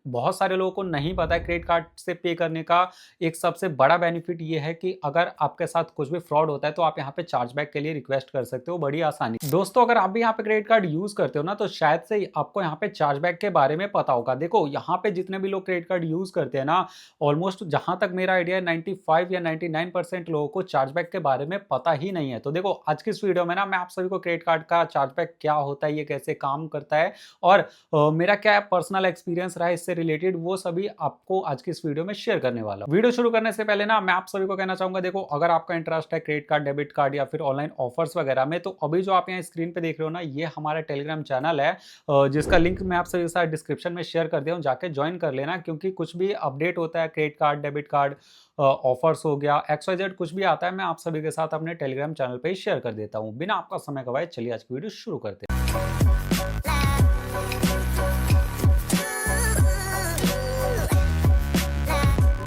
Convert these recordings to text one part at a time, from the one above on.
बहुत सारे लोगों को नहीं पता है क्रेडिट कार्ड से पे करने का एक सबसे बड़ा बेनिफिट ये है कि अगर आपके साथ कुछ भी फ्रॉड होता है तो आप यहाँ पे चार्जबैक के लिए रिक्वेस्ट कर सकते हो बड़ी आसानी। दोस्तों अगर आप भी यहाँ पे क्रेडिट कार्ड यूज करते हो ना तो शायद से आपको यहाँ पे चार्जबैक के बारे में पता होगा। देखो यहाँ पे जितने भी लोग क्रेडिट कार्ड यूज करते हैं ना, ऑलमोस्ट जहां तक मेरा आइडिया है 95 या 99% लोगों को चार्जबैक के बारे में पता ही नहीं है। तो देखो आज की इस वीडियो में ना मैं आप सभी को क्रेडिट कार्ड का चार्जबैक क्या होता है, ये कैसे काम करता है और मेरा क्या पर्सनल एक्सपीरियंस रहा है इससे रिलेटेड, वो सभी आपको आज की इस वीडियो में शेयर करने वाला हूं। वीडियो शुरू करने से पहले ना मैं आप सभी को कहना चाहूंगा, देखो अगर आपका इंटरेस्ट है क्रेडिट कार्ड, डेबिट कार्ड या फिर ऑनलाइन ऑफर्स वगैरह में, तो अभी जो आप यहाँ स्क्रीन पे देख रहे हो ना, ये हमारा टेलीग्राम चैनल है जिसका लिंक मैं आप सभी के साथ डिस्क्रिप्शन में शेयर कर दिया हूँ, जाके ज्वाइन कर लेना। क्योंकि कुछ भी अपडेट होता है credit card, debit card, offers हो गया, XYZ कुछ भी आता है, मैं आप सभी के साथ अपने टेलीग्राम चैनल पे ही शेयर कर देता हूँ। बिना आपका समय गवाए चलिए आज की वीडियो शुरू करते हैं।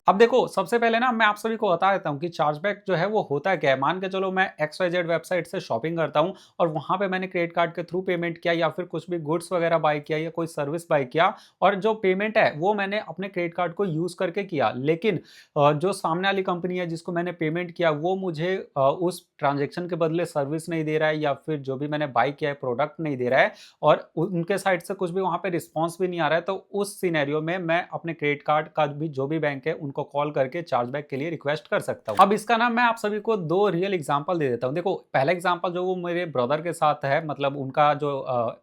अब देखो सबसे पहले ना मैं आप सभी को बता देता हूँ कि चार्जबैक जो है वो होता क्या है। मान के चलो मैं XYZ वेबसाइट से शॉपिंग करता हूँ और वहां पे मैंने क्रेडिट कार्ड के थ्रू पेमेंट किया या फिर कुछ भी गुड्स वगैरह बाय किया या कोई सर्विस बाय किया, और जो पेमेंट है वो मैंने अपने क्रेडिट कार्ड को यूज करके किया, लेकिन जो सामने वाली कंपनी है जिसको मैंने पेमेंट किया वो मुझे उस ट्रांजेक्शन के बदले सर्विस नहीं दे रहा है या फिर जो भी मैंने बाय किया है प्रोडक्ट नहीं दे रहा है और उनके साइड से कुछ भी वहां पे रिस्पॉन्स भी नहीं आ रहा है, तो उस सिनेरियो में मैं अपने क्रेडिट कार्ड का भी जो भी बैंक है उनको कॉल करके चार्जबैक के लिए रिक्वेस्ट कर सकता हूं। अब इसका ना मैं आप सभी को दो रियल एग्जांपल दे देता हूं। देखो पहला एग्जांपल जो वो मेरे ब्रदर के साथ है, मतलब उनका जो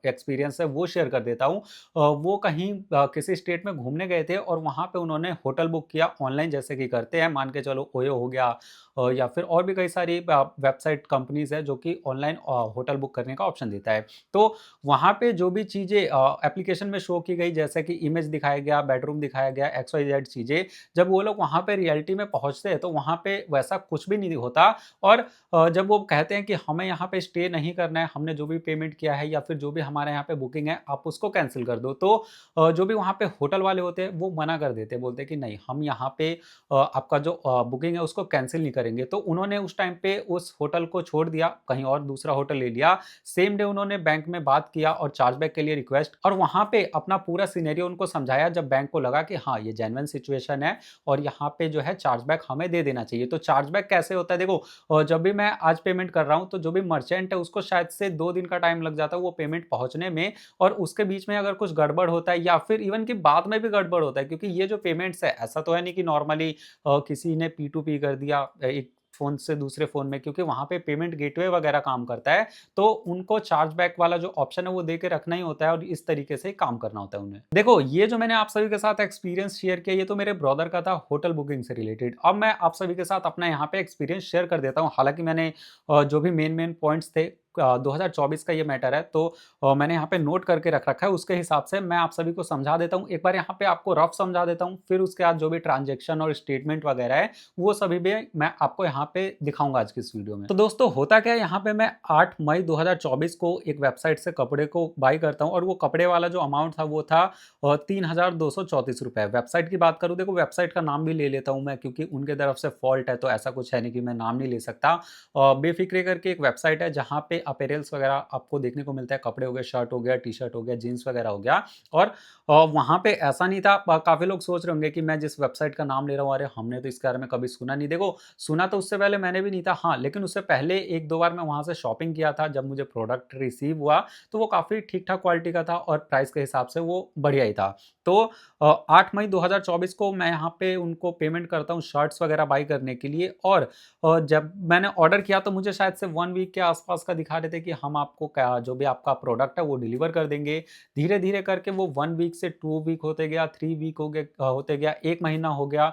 एक्सपीरियंस है वो शेयर कर देता हूं। वो कहीं किसी स्टेट में घूमने गए थे और वहां पे उन्होंने होटल बुक किया ऑनलाइन, जैसे कि करते हैं, मान के चलो ओयो हो गया या फिर और भी कई सारी वेबसाइट कंपनीज है जो कि ऑनलाइन होटल बुक करने का ऑप्शन देता है। तो वहां पे जो भी चीजें एप्लीकेशन में शो की गई, जैसे कि इमेज दिखाया गया, बेडरूम दिखाया गया, XYZ चीजें, जब वो लोग वहां पे रियलिटी में पहुंचते हैं तो वहां पे वैसा कुछ भी नहीं होता। और जब वो कहते हैं कि हमें यहाँ पे स्टे नहीं करना है, हमने जो भी पेमेंट किया है या फिर जो भी हमारे यहाँ पे बुकिंग है आप उसको कैंसिल कर दो, तो जो भी वहां पे होटल वाले होते हैं वो मना कर देते हैं, बोलते हैं कि नहीं हम यहाँ पे आपका जो बुकिंग है उसको कैंसिल नहीं करेंगे। तो उन्होंने उस टाइम पे उस होटल को छोड़ दिया, कहीं और दूसरा होटल ले लिया। सेम डे उन्होंने बैंक में बात किया और चार्जबैक के लिए रिक्वेस्ट, और वहां पे अपना पूरा सिनेरियो उनको समझाया। जब बैंक को लगा कि हाँ ये जेन्युइन सिचुएशन है और यहाँ पे जो है चार्जबैक हमें दे देना चाहिए। तो चार्जबैक कैसे होता है, देखो जब भी मैं आज पेमेंट कर रहा हूँ तो जो भी मर्चेंट है उसको शायद से 2 दिन का टाइम लग जाता है वो पेमेंट पहुंचने में, और उसके बीच में अगर कुछ गड़बड़ होता है या फिर इवन कि बाद में भी गड़बड़ होता है, क्योंकि ये जो पेमेंट्स है ऐसा तो है नहीं कि नॉर्मली किसी ने P2P कर दिया एक फोन से दूसरे फोन में, क्योंकि वहां पे पेमेंट गेटवे वगैरह काम करता है, तो उनको चार्जबैक वाला जो ऑप्शन है वो दे के रखना ही होता है और इस तरीके से काम करना होता है उन्हें। देखो ये जो मैंने आप सभी के साथ एक्सपीरियंस शेयर किया ये तो मेरे ब्रदर का था होटल बुकिंग से रिलेटेड। अब मैं आप सभी के साथ अपना यहाँ पे एक्सपीरियंस शेयर कर देता हूँ। हालांकि मैंने जो भी मेन मेन पॉइंट्स थे 2024 का ये मैटर है, तो मैंने यहाँ पे नोट करके रख रखा है, उसके हिसाब से मैं आप सभी को समझा देता हूँ। एक बार यहाँ पे आपको रफ समझा देता हूँ, फिर उसके बाद जो भी ट्रांजेक्शन और स्टेटमेंट वगैरह है वो सभी भी मैं आपको यहाँ पे दिखाऊंगा आज की इस वीडियो में। तो दोस्तों होता क्या है, यहाँ पे मैं 8 मई 2024 को एक वेबसाइट से कपड़े को बाई करता हूँ और वो कपड़े वाला जो अमाउंट था वो था 3,234 रुपए। वेबसाइट की बात करूँ, देखो वेबसाइट का नाम भी ले लेता हूँ मैं, क्योंकि उनके तरफ से फॉल्ट है तो ऐसा कुछ है नहीं कि मैं नाम नहीं ले सकता। बेफिक्रे करके एक वेबसाइट है जहाँ पे अपैरल्स वगैरह आपको देखने को मिलता है, कपड़े हो गए, शर्ट हो गया, टी शर्ट हो गया, जीन्स वगैरह हो गया। और वहां पे ऐसा नहीं था, काफी लोग सोच रहे होंगे कि मैं जिस वेबसाइट का नाम ले रहा हूँ अरे हमने तो इसके बारे में कभी सुना नहीं। देखो सुना तो उससे पहले मैंने भी नहीं था, हाँ, लेकिन उससे पहले 1-2 बार मैं वहां से शॉपिंग किया था। जब मुझे प्रोडक्ट रिसीव हुआ तो वो काफी ठीक ठाक क्वालिटी का था और प्राइस के हिसाब से वो बढ़िया ही था। तो 8 मई 2024 को मैं यहाँ पे उनको पेमेंट करता हूँ शर्ट्स वगैरह बाई करने के लिए, और जब मैंने ऑर्डर किया तो मुझे शायद से 1 वीक के आसपास का दिखा रहे थे कि हम आपको क्या जो भी आपका प्रोडक्ट है वो डिलीवर कर देंगे। धीरे धीरे करके वो 1 वीक से 2 वीक होते गया, 3 वीक हो गए, होते गया 1 महीना हो गया।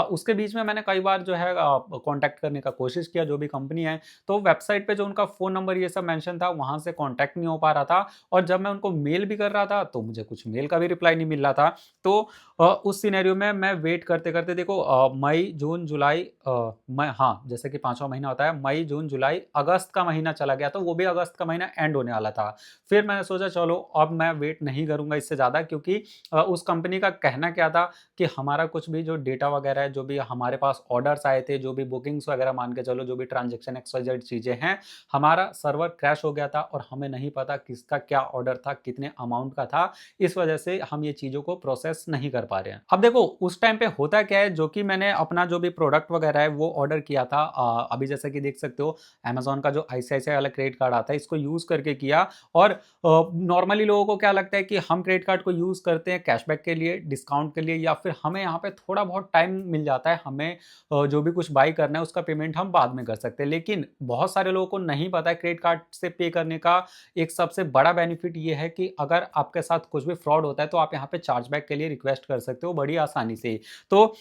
उसके बीच में मैंने कई बार जो है कांटेक्ट करने का कोशिश किया जो भी कंपनी है, तो वेबसाइट पे जो उनका फोन नंबर ये सब मेंशन था वहां से कांटेक्ट नहीं हो पा रहा था, और जब मैं उनको मेल भी कर रहा था तो मुझे कुछ मेल का भी रिप्लाई नहीं मिल रहा था। तो उस सिनेरियो में मैं वेट करते करते, देखो मई जून जुलाई, हाँ जैसे कि 5वां महीना होता है, मई जून जुलाई अगस्त का महीना चला गया, तो वो भी अगस्त का महीना एंड होने वाला था। फिर मैंने सोचा चलो अब मैं वेट नहीं करूंगा इससे ज़्यादा, क्योंकि उस कंपनी का कहना क्या था कि हमारा कुछ भी जो डेटा वगैरह है, जो भी हमारे पास ऑर्डर्स आए थे, जो भी बुकिंग्स वगैरह मान के चलो, जो भी ट्रांजेक्शन XYZ चीज़ें हैं, हमारा सर्वर क्रैश हो गया था और हमें नहीं पता किसका क्या ऑर्डर था, कितने अमाउंट का था। इस वजह से हम ये चीज़ों को प्रोसेस नहीं कर पा रहे हैं। अब देखो उस टाइम पे होता क्या है, जो कि मैंने अपना जो भी प्रोडक्ट वगैरह है वो ऑर्डर किया था, अभी जैसे कि देख सकते हो अमेज़न का जो आईसीआईसीआई वाला क्रेडिट कार्ड आता है, इसको यूज़ करके किया। और नॉर्मली लोगों को क्या लगता है कि हम क्रेडिट कार्ड को यूज़ करते हैं कैशबैक के लिए, डिस्काउंट के लिए, या फिर हमें यहाँ पे थोड़ा बहुत टाइम मिल जाता है, हमें जो भी कुछ बाय करना है उसका पेमेंट हम बाद में कर सकते हैं। लेकिन बहुत सारे लोगों को नहीं पता है क्रेडिट कार्ड से पे करने का एक सबसे बड़ा बेनिफिट ये है कि अगर आपके साथ कुछ भी फ्रॉड होता है तो आप यहाँ पे चार्जबैक के लिए रिक्वेस्ट कर सकते हो बड़ी आसानी से। तो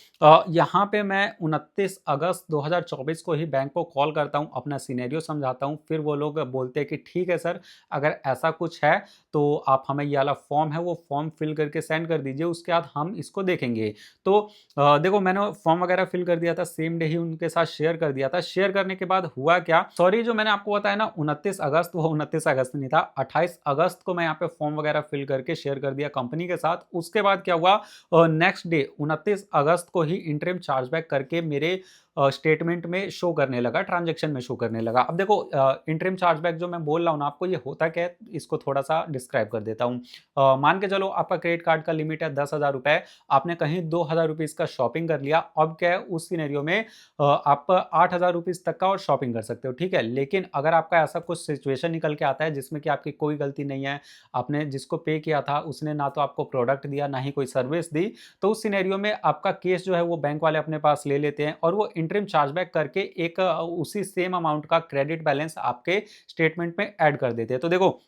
यहाँ पे मैं 29 अगस्त 2024 को ही बैंक को कॉल करता हूँ, अपना सिनेरियो समझाता हूँ, फिर वो लोग बोलते हैं कि ठीक है सर, अगर ऐसा कुछ है तो आप हमें ये वाला फॉर्म है वो फॉर्म फिल करके सेंड कर दीजिए, उसके बाद हम इसको देखेंगे। तो देखो मैंने फॉर्म वगैरह फिल कर दिया था, सेम डे ही उनके साथ शेयर कर दिया था। शेयर करने के बाद हुआ क्या, सॉरी जो मैंने आपको बताया ना 29 अगस्त, वो 29 अगस्त नहीं था, 28 अगस्त को मैं यहाँ पे फॉर्म वगैरह फिल करके शेयर कर दिया कंपनी के साथ। उसके बाद क्या हुआ, नेक्स्ट डे 29 अगस्त को ही इंटरिम चार्जबैक करके मेरे स्टेटमेंट में शो करने लगा, ट्रांजैक्शन में शो करने लगा। अब देखो इंटरिम चार्जबैक जो मैं बोल रहा हूँ ना आपको, ये होता क्या है इसको थोड़ा सा डिस्क्राइब कर देता हूँ। मान के चलो आपका क्रेडिट कार्ड का लिमिट है 10,000 रुपए, आपने कहीं 2,000 रुपीज का शॉपिंग कर लिया। अब क्या है उस सिनेरियो में आप 8,000 रुपीज तक का और शॉपिंग कर सकते हो, ठीक है। लेकिन अगर आपका ऐसा कुछ सिचुएशन निकल के आता है जिसमें कि आपकी कोई गलती नहीं है, आपने जिसको पे किया था उसने ना तो आपको प्रोडक्ट दिया ना ही कोई सर्विस दी, तो उस सिनेरियो में आपका केस जो है वो बैंक वाले अपने पास ले लेते हैं और वो इंटरिम चार्जबैक करके एक उसी सेम अमाउंट का क्रेडिट बैलेंस आपके स्टेटमेंट में ऐड कर देते हैं। तो देखो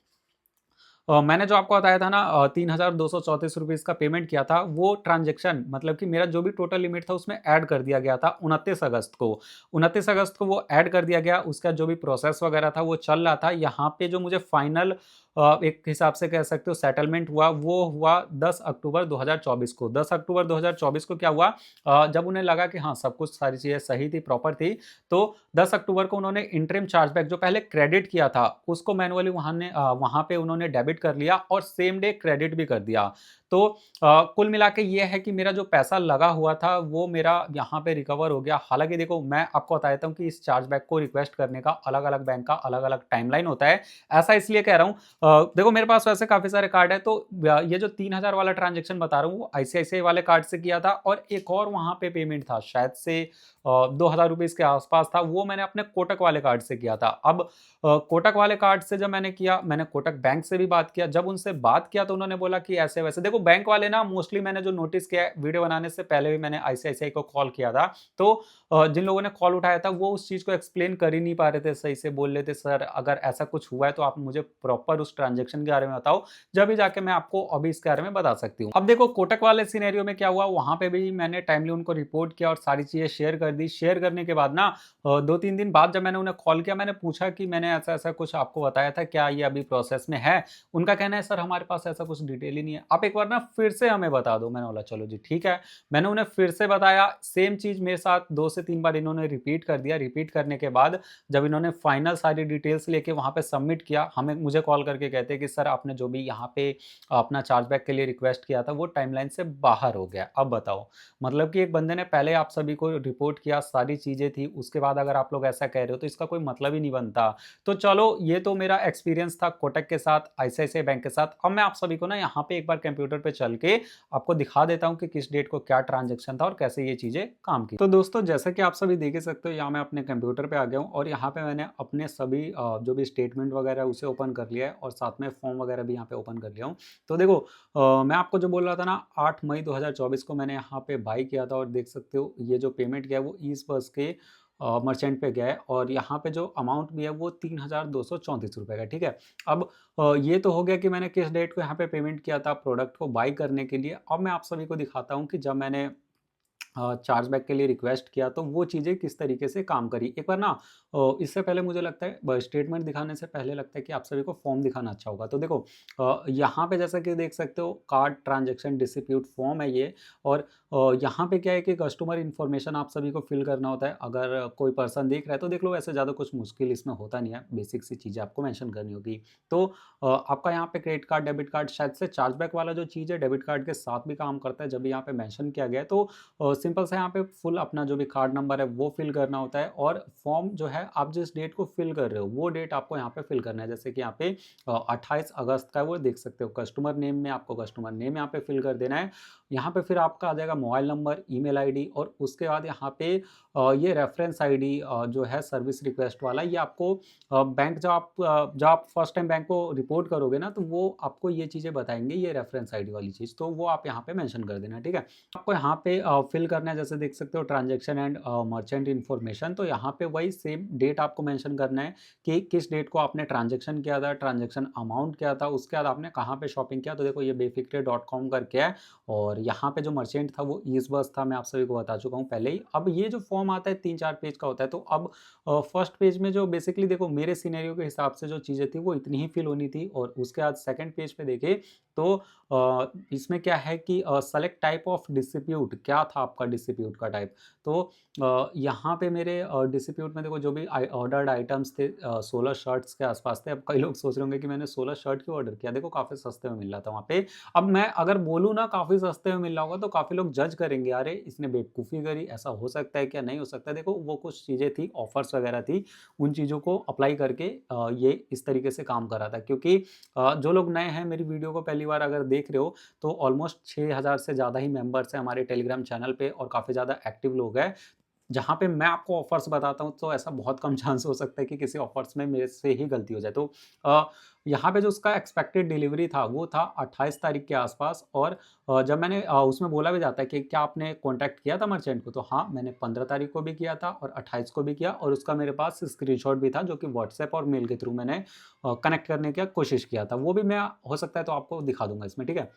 मैंने जो आपको बताया था ना 3,234 रुपीज़ का पेमेंट किया था, वो ट्रांज़ैक्शन मतलब कि मेरा जो भी टोटल लिमिट था उसमें ऐड कर दिया गया था 29 अगस्त को। 29 अगस्त को वो ऐड कर दिया गया, उसका जो भी प्रोसेस वगैरह था वो चल रहा था। यहाँ पे जो मुझे फाइनल एक हिसाब से कह सकते हो सेटलमेंट हुआ, वो हुआ 10 अक्टूबर 2024 को। 10 अक्टूबर 2024 को क्या हुआ, जब उन्हें लगा कि हाँ, सब कुछ सारी चीज़ें सही थी, प्रॉपर थी, तो 10 अक्टूबर को उन्होंने इंटरिम चार्जबैक जो पहले क्रेडिट किया था, उसको मैनुअली वहाँ पे उन्होंने डेबिट कर लिया और सेम डे क्रेडिट भी कर दिया। तो कुल मिला के ये है कि मेरा जो पैसा लगा हुआ था वो मेरा यहाँ पे रिकवर हो गया। हालाँकि देखो मैं आपको बता देता हूँ कि इस चार्जबैक को रिक्वेस्ट करने का अलग-अलग बैंक का अलग-अलग टाइमलाइन होता है। ऐसा इसलिए कह रहा हूँ, देखो मेरे पास वैसे काफ़ी सारे कार्ड हैं, तो ये जो 3,000 वाला ट्रांज़ैक्शन बता रहा हूँ वो आईसीआईसीआई वाले कार्ड से किया था और एक और वहाँ पे पेमेंट था शायद से 2,000 रुपीज़ के आस-पास था, वो मैंने अपने कोटक वाले कार्ड से किया था। अब कोटक वाले कार्ड से जब मैंने किया, मैंने कोटक बैंक से भी बात किया। जब उनसे बात किया तो उन्होंने बोला कि ऐसे-वैसे, देखो बैंक वाले ना मोस्टली मैंने जो नोटिस किया है, वीडियो बनाने से पहले भी मैंने आईसीआईसीआई को कॉल किया था, तो जिन लोगों ने कॉल उठाया था वो उस चीज़ को एक्सप्लेन कर ही नहीं पा रहे थे सही से। बोल रहे थे सर अगर ऐसा कुछ हुआ है तो आप मुझे प्रॉपर उस ट्रांज़ैक्शन के बारे में बताओ, जब भी जाके मैं आपको अभी इसके बारे में बता सकती हूँ। अब देखो कोटक वाले सिनेरियो में क्या हुआ, वहाँ पे भी मैंने टाइमली उनको रिपोर्ट किया और सारी चीज़ें शेयर कर दी। शेयर करने के बाद ना 2-3 दिन बाद जब मैंने उन्हें कॉल किया, मैंने पूछा कि मैंने ऐसा-ऐसा कुछ आपको बताया था, क्या ये अभी प्रोसेस में है? उनका कहना है सर हमारे पास ऐसा कुछ डिटेल ही नहीं है, आप एक बार ना फिर से हमें बता दो। मैंने बोला चलो जी ठीक है। मैंने उन्हें फिर से बताया, सेम चीज़ मेरे साथ 2 से 3 बार इन्होंने रिपीट कर दिया। रिपीट करने के बाद जब इन्होंने फाइनल सारी डिटेल्स लेके वहाँ पे सबमिट किया, मुझे कॉल करके कहते हैं कि सर आपने जो भी यहाँ पे अपना चार्जबैक के लिए रिक्वेस्ट किया था वो टाइमलाइन से बाहर हो गया। अब बताओ, मतलब कि एक बंदे ने पहले आप सभी को रिपोर्ट किया, सारी चीज़ें थी, उसके बाद अगर आप लोग ऐसा कह रहे हो तो इसका कोई मतलब ही नहीं बनता। तो चलो ये तो मेरा एक्सपीरियंस था कोटक के साथ, आईसीआईसीआई बैंक के साथ। अब मैं आप सभी को ना यहाँ पे एक बार कंप्यूटर पे चल के आपको दिखा देता हूँ कि किस डेट को क्या ट्रांजैक्शन था और कैसे ये चीज़ें काम की। तो दोस्तों जैसा कि आप सभी देख ही सकते हो, यहाँ मैं अपने कंप्यूटर पे आ गया हूँ और यहाँ पे मैंने अपने सभी जो भी स्टेटमेंट वगैरह है उसे ओपन कर लिया है और साथ में फॉर्म वगैरह भी यहाँ पे ओपन कर लिया हूँ। तो देखो मैं आपको जो बोल रहा था ना 8 मई 2024 को मैंने यहाँ पे बाई किया था और देख सकते हो ये जो पेमेंट गया है वो ईस्ट बस के मर्चेंट पे गया है और यहाँ पे जो अमाउंट भी है वो 3,234 रुपए का, ठीक है। अब ये तो हो गया कि मैंने किस डेट को यहाँ पे पेमेंट किया था प्रोडक्ट को बाई करने के लिए। अब मैं आप सभी को दिखाता हूँ कि जब मैंने चार्जबैक के लिए रिक्वेस्ट किया तो वो चीज़ें किस तरीके से काम करी। एक बार ना इससे पहले मुझे लगता है स्टेटमेंट दिखाने से पहले लगता है कि आप सभी को फॉर्म दिखाना अच्छा होगा। तो देखो यहाँ पे जैसा कि देख सकते हो कार्ड ट्रांजैक्शन डिस्प्यूट फॉर्म है ये और यहाँ पे क्या है कि कस्टमर इन्फॉर्मेशन आप सभी को फिल करना होता है। अगर कोई पर्सन देख रहा है तो देख लो, वैसे ज़्यादा कुछ मुश्किल इसमें होता नहीं है, बेसिक सी चीज़ें आपको मेंशन करनी होगी। तो आपका यहाँ पे क्रेडिट कार्ड, डेबिट कार्ड, शायद से चार्जबैक वाला जो चीज़ है डेबिट कार्ड के साथ भी काम करता है, जब भी यहाँ पे मेंशन किया गया है। तो सिंपल सा यहाँ पे फुल अपना जो भी कार्ड नंबर है वो फिल करना होता है, और फॉर्म जो है आप जिस डेट को फिल कर रहे हो वो डेट आपको यहाँ पे फिल करना है। जैसे कि यहाँ पे 28 अगस्त का है, वो देख सकते हो। कस्टमर नेम में आपको कस्टमर नेम यहाँ पे फिल कर देना है। यहाँ पे फिर आपका आ जाएगा मोबाइल नंबर, ईमेल आईडी, और उसके बाद यहाँ पे ये रेफरेंस आईडी जो है सर्विस रिक्वेस्ट वाला, ये आपको बैंक जब आप फर्स्ट टाइम बैंक को रिपोर्ट करोगे ना, तो वो आपको ये चीज़ें बताएंगे, ये रेफरेंस आईडी वाली चीज़, तो वो आप यहाँ पे मेंशन कर देना, ठीक है। आपको यहाँ पे फिल करना है, जैसे देख सकते हो ट्रांजैक्शन एंड मर्चेंट इन्फॉर्मेशन, तो यहाँ पे वही सेम डेट आपको मेंशन करना है कि किस डेट को आपने ट्रांजैक्शन किया था, ट्रांजैक्शन अमाउंट क्या था, उसके बाद आपने कहाँ पे शॉपिंग किया। तो देखो ये बेफिक्रे.com करके है, और यहाँ पे जो मर्चेंट था वो ईज बस था, मैं आप सभी को बता चुका हूँ पहले ही। अब ये जो फॉर्म आता है 3-4 पेज का होता है, तो अब फर्स्ट पेज में जो बेसिकली देखो मेरे सिनेरियो के हिसाब से जो चीज़ें थी वो इतनी ही फिल होनी थी, और उसके बाद सेकंड पेज पे देखे तो इसमें क्या है कि सेलेक्ट टाइप ऑफ डिस्प्यूट, क्या था आपका डिस्प्यूट का टाइप। तो यहाँ पे मेरे डिस्प्यूट में देखो जो भी ऑर्डर्ड आइटम्स थे 16 शर्ट्स के आसपास थे। अब कई लोग सोच रहे होंगे कि मैंने 16 शर्ट क्यों ऑर्डर किया, देखो काफ़ी सस्ते में मिल रहा था वहाँ पे। अब मैं अगर बोलूँ ना काफ़ी सस्ते में मिल रहा होगा, तो काफ़ी लोग जज करेंगे, अरे इसने बेवकूफ़ी करी, ऐसा हो सकता है क्या, नहीं हो सकता। देखो वो कुछ चीज़ें थी, ऑफर्स वगैरह थी, उन चीज़ों को अप्लाई करके ये इस तरीके से काम कर रहा था। क्योंकि जो लोग नए हैं, मेरी वीडियो को पहली बार अगर देख रहे हो, तो ऑलमोस्ट 6000 से ज़्यादा ही मेंबर्स हैं हमारे टेलीग्राम चैनल पे, और काफ़ी ज़्यादा एक्टिव लोग हैं। जहाँ पे मैं आपको ऑफर्स बताता हूँ, तो ऐसा बहुत कम चांस हो सकता है कि किसी ऑफर्स में मेरे से ही गलती हो जाए। तो यहाँ पे जो उसका एक्सपेक्टेड डिलीवरी था वो था 28 तारीख के आसपास, और जब मैंने उसमें बोला भी जाता है कि क्या आपने कॉन्टैक्ट किया था मर्चेंट को, तो हाँ मैंने 15 तारीख को भी किया था और 28 को भी किया, और उसका मेरे पास स्क्रीनशॉट भी था, जो कि व्हाट्सएप और मेल के थ्रू मैंने कनेक्ट करने की कोशिश किया था। वो भी मैं हो सकता है तो आपको दिखा दूंगा इसमें, ठीक है।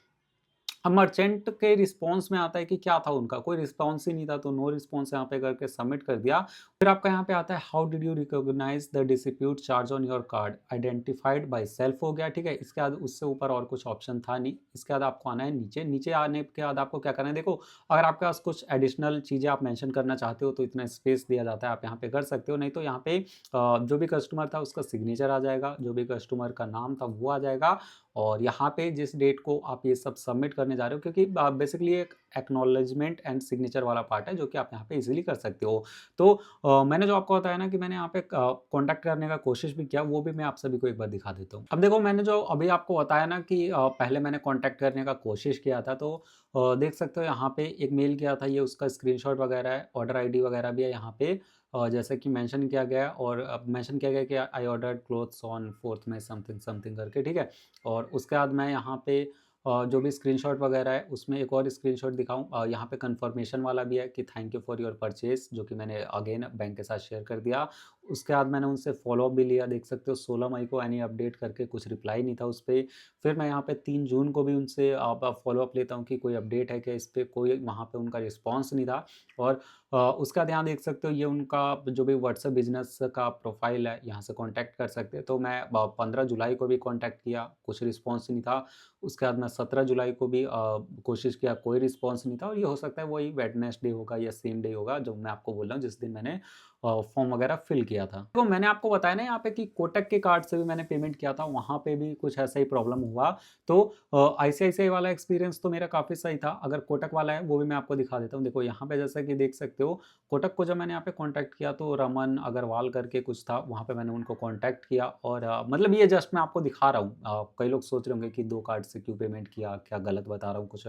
अब मर्चेंट के रिस्पॉन्स में आता है कि क्या था उनका, कोई रिस्पॉन्स ही नहीं था, तो नो रिस्पॉन्स यहाँ पे करके सबमिट कर दिया। फिर आपका यहाँ पे आता है how did you recognise the dispute charge on your card, identified by self हो गया, ठीक है। इसके बाद उससे ऊपर और कुछ ऑप्शन था नहीं। इसके बाद आपको आना है नीचे। नीचे आने के बाद आपको क्या करना है, देखो अगर आपके पास कुछ एडिशनल चीज़ें आप मेंशन करना चाहते हो, तो इतना स्पेस दिया जाता है, आप यहाँ पे कर सकते हो। नहीं तो यहाँ पे जो भी कस्टमर था उसका सिग्नेचर आ जाएगा, जो भी कस्टमर का नाम था वो आ जाएगा, और यहाँ पे जिस डेट को आप ये सब सबमिट करने जा रहे हो, क्योंकि बेसिकली एक एक्नॉलेजमेंट एंड सिग्नेचर वाला पार्ट है, जो कि आप यहाँ पे इजीली कर सकते हो। तो मैंने जो आपको बताया ना कि मैंने यहाँ पे कांटेक्ट करने का कोशिश भी किया, वो भी मैं आप सभी को एक बार दिखा देता हूँ। अब देखो मैंने जो अभी आपको बताया ना कि पहले मैंने कांटेक्ट करने का कोशिश किया था, तो देख सकते हो यहाँ पे एक मेल किया था, ये उसका स्क्रीनशॉट वगैरह है, ऑर्डर आईडी वगैरह भी है यहाँ पे, जैसे कि मेंशन किया गया है, और मेंशन किया गया कि I ordered clothes on 4th में समथिंग समथिंग करके, ठीक है। और उसके बाद मैं यहाँ पे जो भी स्क्रीनशॉट वगैरह है उसमें एक और स्क्रीनशॉट दिखाऊँ, यहाँ पे कंफर्मेशन वाला भी है कि thank you for your purchase, जो कि मैंने अगेन बैंक के साथ शेयर कर दिया। उसके बाद मैंने उनसे फॉलोअप भी लिया, देख सकते हो 16 मई को एनी अपडेट करके कुछ रिप्लाई नहीं था उस पर। फिर मैं यहाँ पे 3 जून को भी उनसे फॉलोअप लेता हूँ कि कोई अपडेट है क्या इस पर, कोई वहाँ पे उनका रिस्पॉन्स नहीं था। और उसके बाद यहाँ देख सकते हो ये उनका जो भी व्हाट्सएप बिजनेस का प्रोफाइल है, यहाँ से कॉन्टैक्ट कर सकते हैं। तो मैं 15 जुलाई को भी कॉन्टैक्ट किया, कुछ रिस्पॉन्स नहीं था। उसके बाद मैं 17 जुलाई को भी कोशिश किया, कोई रिस्पॉन्स नहीं था, और ये हो सकता है वही वेडनेसडे होगा या सेम डे होगा जो मैं आपको बोल रहा हूँ, जिस दिन मैंने फॉर्म वगैरह फिल किया था। तो मैंने आपको बताया ना यहाँ पे कि कोटक के कार्ड से भी मैंने पेमेंट किया था, वहाँ पे भी कुछ ऐसा ही प्रॉब्लम हुआ। तो आईसीआईसीआई वाला एक्सपीरियंस तो मेरा काफ़ी सही था। अगर कोटक वाला है वो भी मैं आपको दिखा देता हूँ। देखो यहाँ पे जैसा कि देख सकते हो, कोटक को जब मैंने यहाँ पे कॉन्टैक्ट किया तो रमन अग्रवाल करके कुछ था, वहाँ पे मैंने उनको कॉन्टैक्ट किया, और मतलब ये जस्ट मैं आपको दिखा रहा हूँ। कई लोग सोच रहे होंगे कि 2 कार्ड से क्यों पेमेंट किया, क्या गलत बता रहा हूँ, कुछ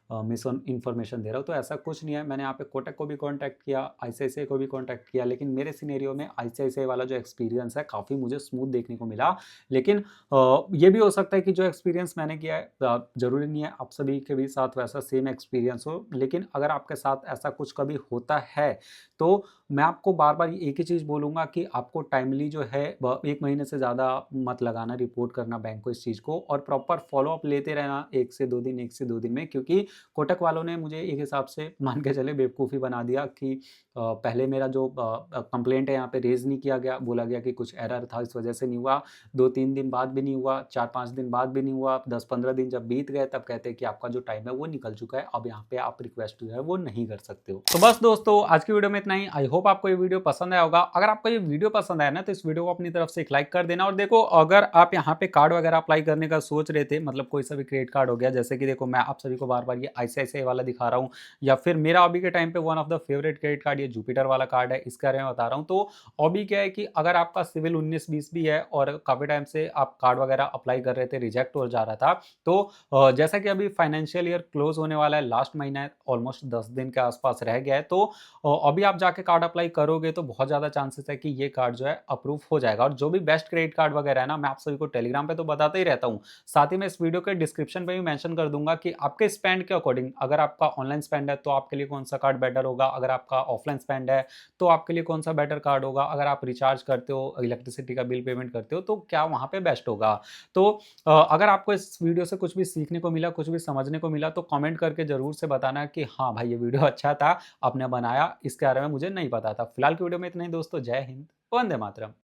मिस इन्फॉर्मेशन दे रहा हूँ। तो ऐसा कुछ नहीं है। मैंने यहाँ पे कोटक को भी कॉन्टैक्ट किया, आईसीआईसीआई को भी कॉन्टैक्ट किया, लेकिन मेरे सिनेरियो में आईसीआईसीआई वाला जो एक्सपीरियंस है काफ़ी मुझे स्मूथ देखने को मिला। लेकिन ये भी हो सकता है कि जो एक्सपीरियंस मैंने किया है, ज़रूरी नहीं है आप सभी के भी साथ वैसा सेम एक्सपीरियंस हो। लेकिन अगर आपके साथ ऐसा कुछ कभी होता है, तो मैं आपको बार बार एक ही चीज़ बोलूँगा कि आपको टाइमली जो है 1 महीने से ज़्यादा मत लगाना रिपोर्ट करना बैंक को इस चीज़ को, और प्रॉपर फॉलोअप लेते रहना 1 से 2 दिन, 1 से 2 दिन में। क्योंकि कोटक वालों ने मुझे एक हिसाब से मान के चले बेवकूफ़ी बना दिया कि पहले मेरा जो कंप्लेंट है यहाँ पे रेज़ नहीं किया गया, बोला गया कि कुछ एरर था इस वजह से नहीं हुआ। 2-3 दिन बाद भी नहीं हुआ, 4-5 दिन बाद भी नहीं हुआ, 10-15 दिन जब बीत गए तब कहते हैं कि आपका जो टाइम है वो निकल चुका है, अब यहाँ पे आप रिक्वेस्ट जो है वो नहीं कर सकते हो। तो बस दोस्तों आज की वीडियो में इतना ही। आई होप आपको ये वीडियो पसंद आया होगा। अगर आपको ये वीडियो पसंद आया ना, तो इस वीडियो को अपनी तरफ से एक लाइक कर देना। और देखो अगर आप यहाँ पे कार्ड वगैरह अप्लाई करने का सोच रहे थे, मतलब कोई सा भी क्रेडिट कार्ड हो गया, जैसे कि देखो मैं आप सभी को बार बार ये आईसीआईसीआई वाला दिखा रहा हूँ, या फिर मेरा अभी के टाइम पे one of the favourite credit card ये जुपिटर वाला कार्ड है, इसके बारे में बता रहा हूँ। तो अभी क्या है कि अगर आपका सिविल 19-20 भी है और काफ़ी टाइम से आप कार्ड वगैरह अप्लाई कर रहे थे, रिजेक्ट हो जा रहा था, तो जैसा कि अभी फाइनेंशियल ईयर क्लोज होने वाला है, लास्ट महीना है, ऑलमोस्ट 10 दिन के आसपास रह गया है, तो अभी आप जाके कार्ड अप्लाई करोगे तो बहुत ज़्यादा चांसेस है कि ये कार्ड जो है अप्रूव हो जाएगा। और जो भी बेस्ट क्रेडिट कार्ड वगैरह है ना, मैं आप सभी को टेलीग्राम पे तो बताता ही रहता हूँ, साथ ही मैं इस वीडियो के डिस्क्रिप्शन पे भी मेंशन कर दूंगा कि आपके स्पेंड के अकॉर्डिंग, अगर आपका ऑनलाइन स्पेंड है तो आपके लिए कौन सा कार्ड बेटर होगा, अगर आपका ऑफलाइन स्पेंड है तो आपके लिए कौन सा बेटर कार्ड होगा, अगर आप रिचार्ज करते हो, इलेक्ट्रिसिटी का बिल पेमेंट करते हो, तो क्या वहाँ पे बेस्ट होगा। तो अगर आपको इस वीडियो से कुछ भी सीखने को मिला, कुछ भी समझने को मिला, तो कमेंट करके ज़रूर से बताना कि हाँ भाई, ये वीडियो अच्छा था, आपने बनाया, इसके बारे में मुझे नहीं पता था। फिलहाल की वीडियो में इतना ही दोस्तों, जय हिंद, वंदे मातरम।